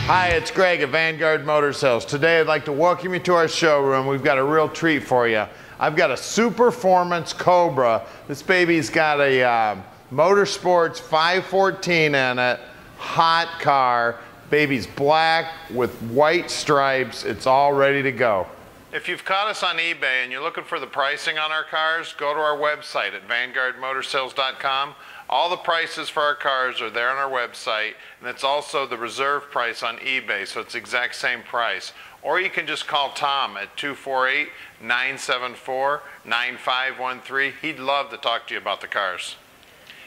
Hi, it's Greg at Vanguard Motor Sales. Today I'd like to welcome you to our showroom. We've got a real treat for you. I've got a Superformance Cobra. This baby's got a Motorsports 514 in it, hot car. Baby's black with white stripes. It's all ready to go. If you've caught us on eBay and you're looking for the pricing on our cars, go to our website at vanguardmotorsales.com. All the prices for our cars are there on our website, and it's also the reserve price on eBay, so it's the exact same price. Or you can just call Tom at 248-974-9513. He'd love to talk to you about the cars.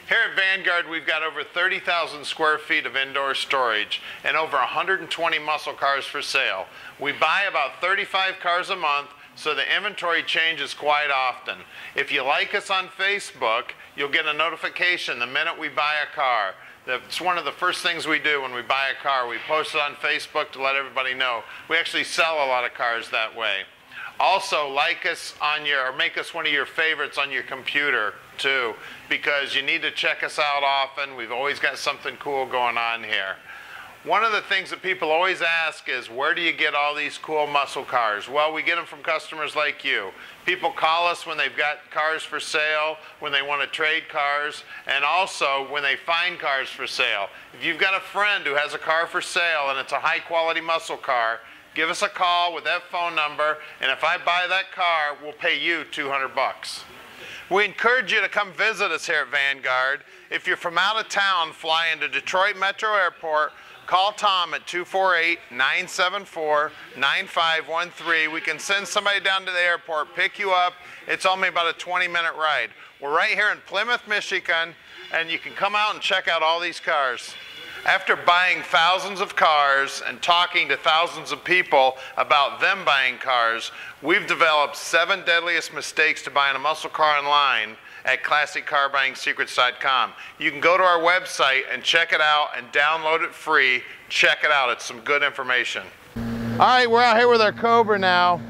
Here at Vanguard, we've got over 30,000 square feet of indoor storage and over 120 muscle cars for sale. We buy about 35 cars a month, so the inventory changes quite often. If you like us on Facebook, you'll get a notification the minute we buy a car. That's one of the first things we do when we buy a car. We post it on Facebook to let everybody know. We actually sell a lot of cars that way. Also, like us on or make us one of your favorites on your computer too, because you need to check us out often. We've always got something cool going on here. One of the things that people always ask is, where do you get all these cool muscle cars? Well, we get them from customers like you. People call us when they've got cars for sale, when they want to trade cars, and also when they find cars for sale. If you've got a friend who has a car for sale and it's a high quality muscle car, give us a call with that phone number, and if I buy that car, we'll pay you $200. We encourage you to come visit us here at Vanguard. If you're from out of town, fly into Detroit Metro Airport, call Tom at 248-974-9513. We can send somebody down to the airport, pick you up. It's only about a 20-minute ride. We're right here in Plymouth, Michigan, and you can come out and check out all these cars. After buying thousands of cars and talking to thousands of people about them buying cars, we've developed 7 deadliest mistakes to buying a muscle car online at ClassicCarBuyingSecrets.com. You can go to our website and check it out and download it free. Check it out. It's some good information. All right, we're out here with our Cobra now.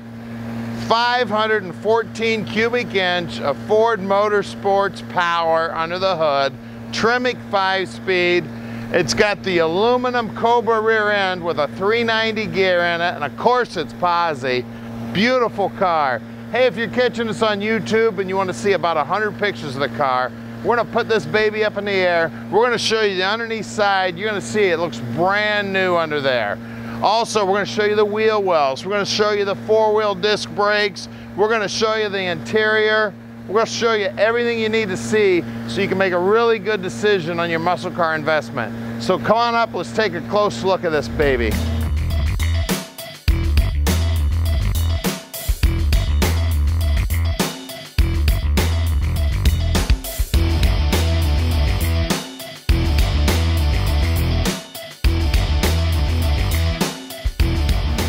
514 cubic inch of Ford Motorsports power under the hood. Tremec 5-speed. It's got the aluminum Cobra rear end with a 390 gear in it, and of course it's posi. Beautiful car. Hey, if you're catching us on YouTube and you want to see about 100 pictures of the car, we're going to put this baby up in the air. We're going to show you the underneath side. You're going to see it looks brand new under there. Also, we're going to show you the wheel wells. We're going to show you the 4-wheel disc brakes. We're going to show you the interior. We're going to show you everything you need to see so you can make a really good decision on your muscle car investment. So come on up, let's take a close look at this baby.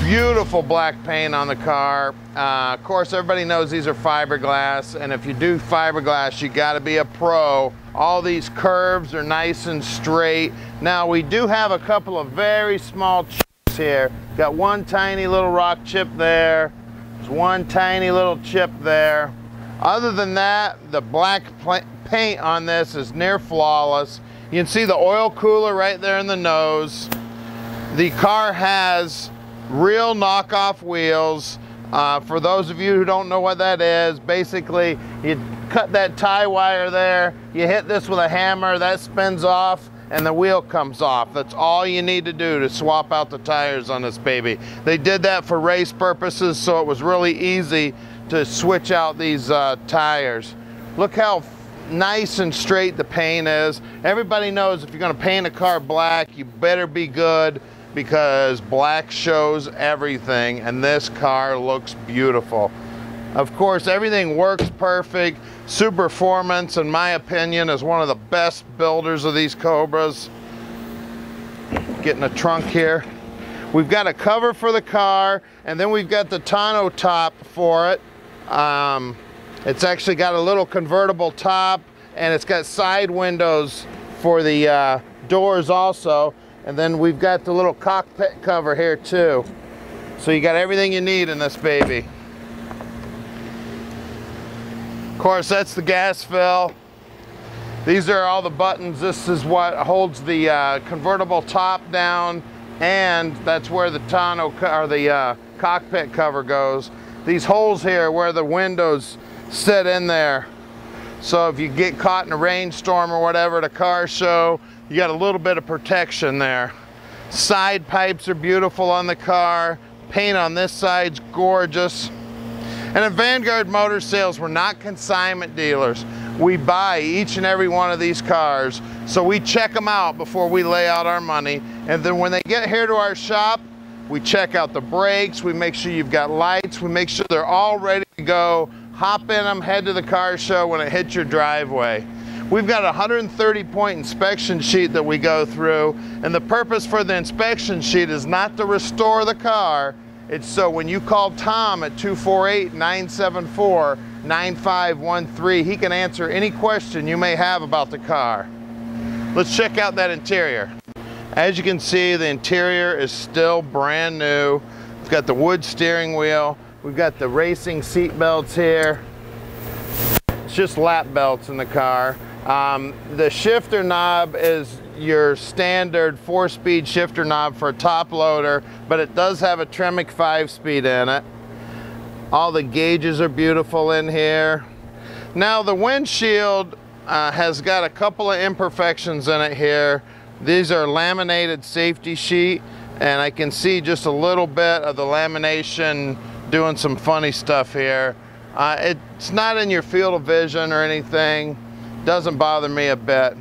Beautiful black paint on the car. Of course, everybody knows these are fiberglass, and if you do fiberglass, you got to be a pro. All these curves are nice and straight. Now, we do have a couple of very small chips here. Got one tiny little rock chip there. There's one tiny little chip there. Other than that, the black paint on this is near flawless. You can see the oil cooler right there in the nose. The car has real knockoff wheels. For those of you who don't know what that is, basically you cut that tie wire there, you hit this with a hammer, that spins off, and the wheel comes off. That's all you need to do to swap out the tires on this baby. They did that for race purposes, so it was really easy to switch out these tires. Look how nice and straight the paint is. Everybody knows if you're going to paint a car black, you better be good, because black shows everything, and this car looks beautiful. Of course, everything works perfect. Superformance, in my opinion, is one of the best builders of these Cobras. Getting a trunk here. We've got a cover for the car, and then we've got the tonneau top for it. It's actually got a little convertible top, and it's got side windows for the doors also. And then we've got the little cockpit cover here too. So you got everything you need in this baby. Of course, that's the gas fill. These are all the buttons. This is what holds the convertible top down. and that's where the tonneau or the cockpit cover goes. These holes here where the windows sit in there. So if you get caught in a rainstorm or whatever at a car show, you got a little bit of protection there. Side pipes are beautiful on the car. Paint on this side's gorgeous. And at Vanguard Motor Sales, we're not consignment dealers. We buy each and every one of these cars. So we check them out before we lay out our money. And then when they get here to our shop, we check out the brakes, we make sure you've got lights, we make sure they're all ready to go. Hop in them, head to the car show when it hits your driveway. We've got a 130-point inspection sheet that we go through, and the purpose for the inspection sheet is not to restore the car. It's so when you call Tom at 248-974-9513, he can answer any question you may have about the car. Let's check out that interior. As you can see, the interior is still brand new. It's got the wood steering wheel. We've got the racing seat belts here. It's just lap belts in the car. The shifter knob is your standard 4-speed shifter knob for a top loader, but it does have a Tremec 5-speed in it. All the gauges are beautiful in here. Now the windshield has got a couple of imperfections in it here. These are laminated safety sheet, and I can see just a little bit of the lamination doing some funny stuff here. It's not in your field of vision or anything. Doesn't bother me a bit.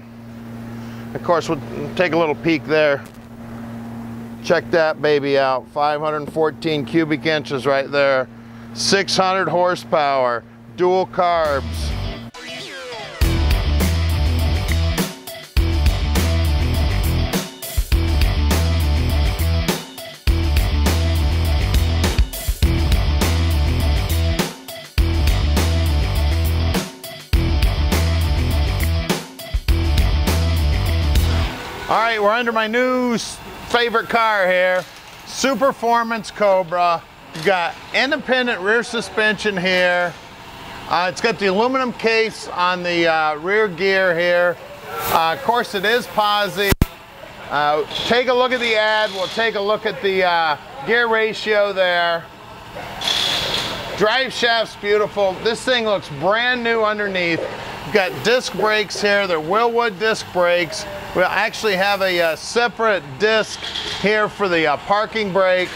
Of course, we'll take a little peek there. Check that baby out. 514 cubic inches right there. 600 horsepower, dual carbs. All right, we're under my new favorite car here, Superformance Cobra. You've got independent rear suspension here. It's got the aluminum case on the rear gear here. Of course, it is posi. Take a look at the ad. We'll take a look at the gear ratio there. Drive shaft's beautiful. This thing looks brand new underneath. You've got disc brakes here. They're Willwood disc brakes. We'll actually have a separate disc here for the parking brake.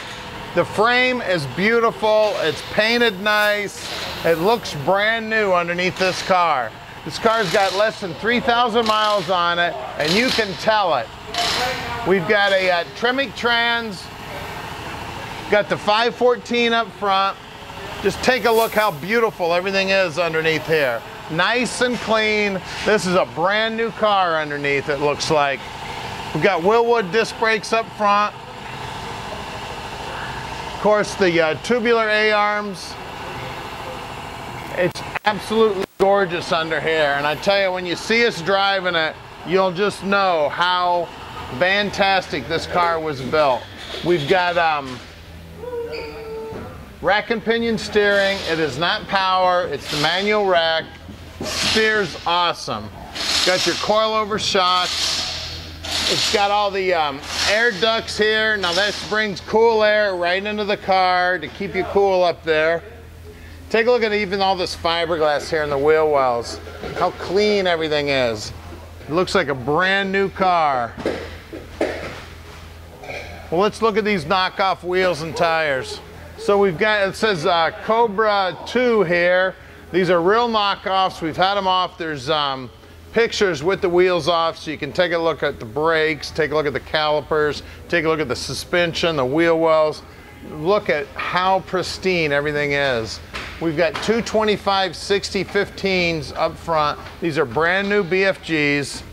The frame is beautiful. It's painted nice. It looks brand new underneath this car. This car's got less than 3,000 miles on it, and you can tell it. We've got a Tremec trans. Got the 514 up front. Just take a look how beautiful everything is underneath here. Nice and clean. This is a brand new car underneath, it looks like. We've got Willwood disc brakes up front. Of course, the tubular A-arms. It's absolutely gorgeous under here. And I tell you, when you see us driving it, you'll just know how fantastic this car was built. We've got rack and pinion steering. It is not power, it's the manual rack. Steers awesome. Got your coilover shocks. It's got all the air ducts here. Now that brings cool air right into the car to keep you cool up there. Take a look at even all this fiberglass here in the wheel wells. How clean everything is. It looks like a brand new car. Well, let's look at these knockoff wheels and tires. So we've got, it says Cobra 2 here. These are real knockoffs. We've had them off. There's pictures with the wheels off, so you can take a look at the brakes, take a look at the calipers, take a look at the suspension, the wheel wells. Look at how pristine everything is. We've got two 25/60/15s up front. These are brand new BFGs.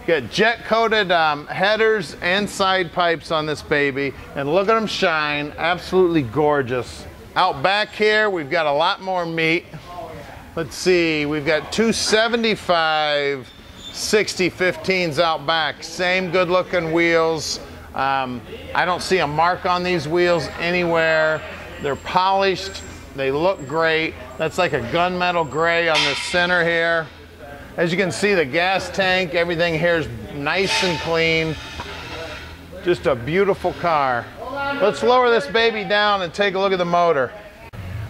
Got jet coated headers and side pipes on this baby, and look at them shine. Absolutely gorgeous. Out back here, we've got a lot more meat. Let's see, we've got two 75/60/15s out back. Same good looking wheels. I don't see a mark on these wheels anywhere. They're polished, they look great. That's like a gunmetal gray on the center here. As you can see, the gas tank, everything here is nice and clean. Just a beautiful car. Let's lower this baby down and take a look at the motor.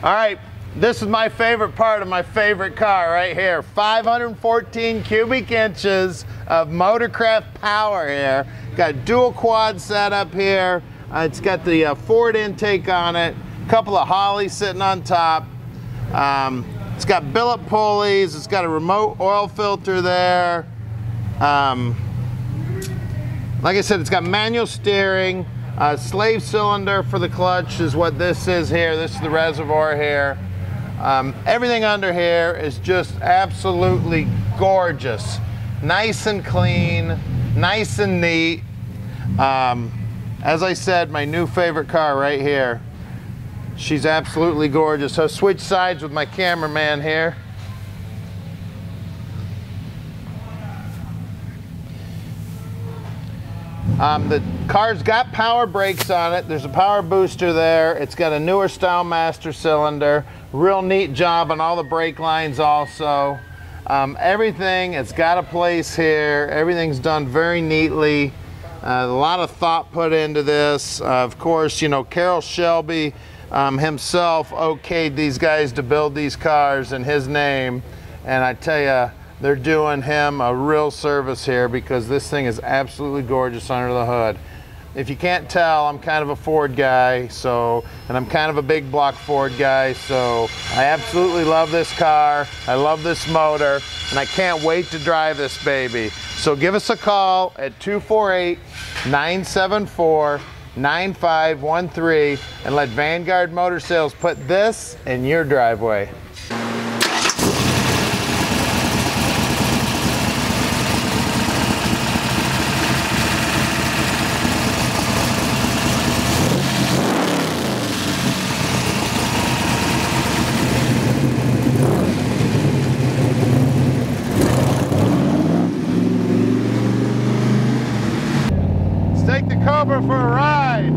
All right, this is my favorite part of my favorite car right here. 514 cubic inches of motorcraft power here. Got dual quad setup here. It's got the Ford intake on it. A couple of Hollies sitting on top. It's got billet pulleys. It's got a remote oil filter there. Like I said, it's got manual steering. Slave cylinder for the clutch is what this is here. This is the reservoir here. Everything under here is just absolutely gorgeous. Nice and clean, nice and neat. As I said, my new favorite car right here. She's absolutely gorgeous. So switch sides with my cameraman here. The car's got power brakes on it. There's a power booster there. It's got a newer style master cylinder. Real neat job on all the brake lines also. Everything, it's got a place here. Everything's done very neatly. A lot of thought put into this. Of course, you know, Carroll Shelby himself okayed these guys to build these cars in his name. And I tell you, they're doing him a real service here because this thing is absolutely gorgeous under the hood. If you can't tell, I'm kind of a Ford guy, and I'm kind of a big block Ford guy, so I absolutely love this car. I love this motor, and I can't wait to drive this baby. So give us a call at 248-974-9513 and let Vanguard Motor Sales put this in your driveway. Take the Cobra for a ride.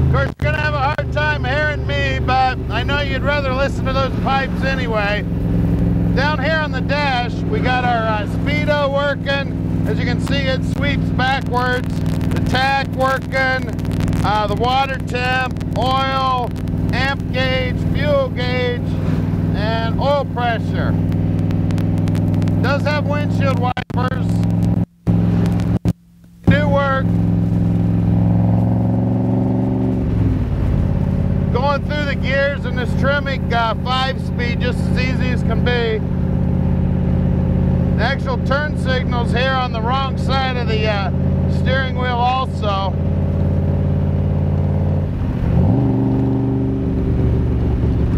Of course, you're gonna have a hard time hearing me, but I know you'd rather listen to those pipes anyway. Down here on the dash, we got our speedo working. As you can see, it sweeps backwards. The tach working, the water temp, oil, amp gauge, fuel gauge, and oil pressure. Does have windshield wipers. Do work. Going through the gears in this Tremec 5-speed, just as easy as can be. The actual turn signal's here on the wrong side of the steering wheel also.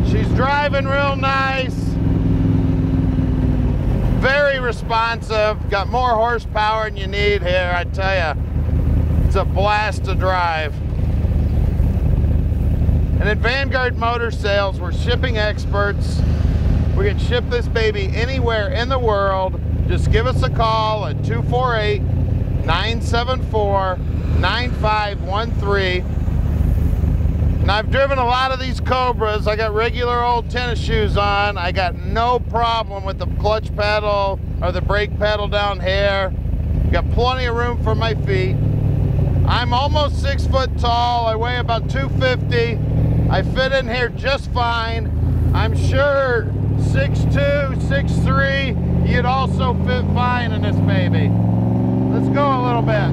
She's driving real nice. Very responsive, got more horsepower than you need here, I tell you. It's a blast to drive. And at Vanguard Motor Sales, we're shipping experts. We can ship this baby anywhere in the world. Just give us a call at 248-974-9513. And I've driven a lot of these Cobras. I got regular old tennis shoes on. I got no problem with the clutch pedal or the brake pedal down here. Got plenty of room for my feet. I'm almost 6 foot tall. I weigh about 250. I fit in here just fine. I'm sure 6'2", 6'3", you'd also fit fine in this baby. Let's go a little bit.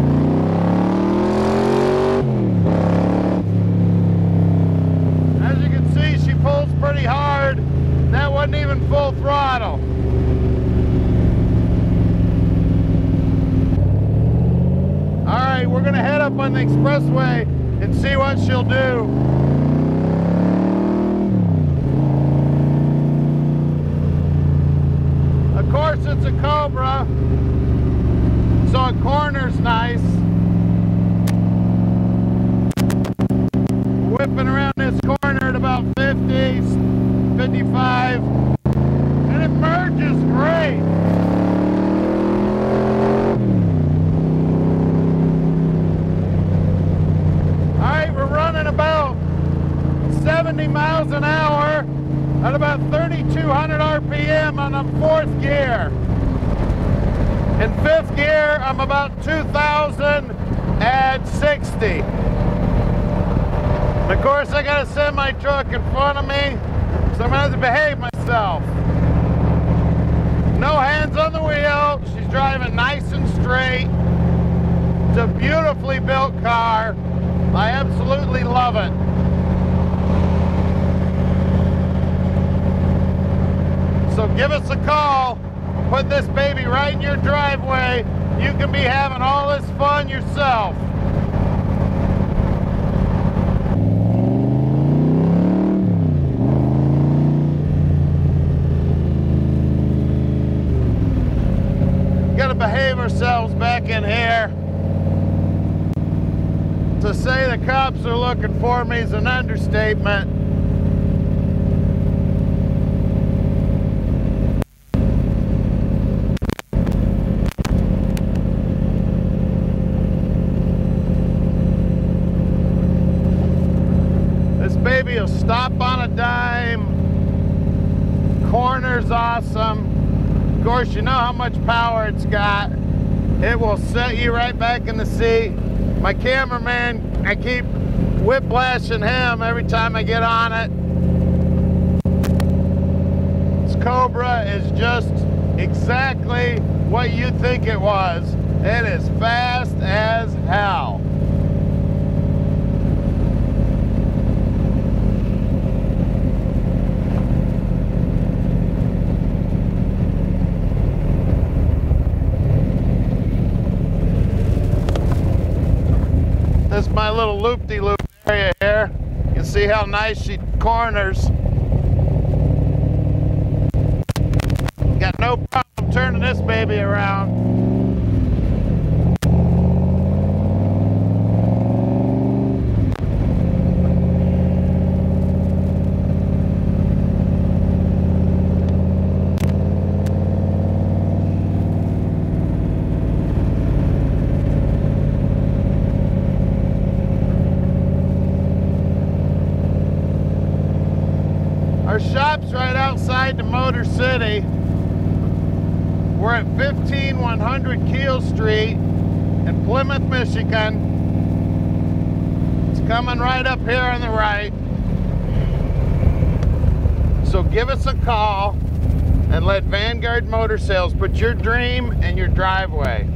She pulls pretty hard. That wasn't even full throttle. All right, we're gonna head up on the expressway and see what she'll do. Of course, it's a Cobra, so a corner's nice. Whipping around this corner at about 50, 55, and it merges great. All right, we're running about 70 miles an hour at about 3,200 RPM on the 4th gear. In fifth gear, I'm about 2,060. Of course, I got a semi truck in front of me, so I'm gonna have to behave myself. No hands on the wheel. She's driving nice and straight. It's a beautifully built car. I absolutely love it. So give us a call. Put this baby right in your driveway. You can be having all this fun yourself. Gotta behave ourselves back in here. To say the cops are looking for me is an understatement. This baby will stop on a dime. Corner's awesome. Of course, you know how much power it's got. It will set you right back in the seat. My cameraman, I keep whiplashing him every time I get on it. This Cobra is just exactly what you think it was. It is fast as hell. This is my little loop-de-loop area here. You can see how nice she corners. Got no problem turning this baby around. Our shop's right outside the Motor City. We're at 15100 Keel Street in Plymouth, Michigan. It's coming right up here on the right. So give us a call and let Vanguard Motor Sales put your dream in your driveway.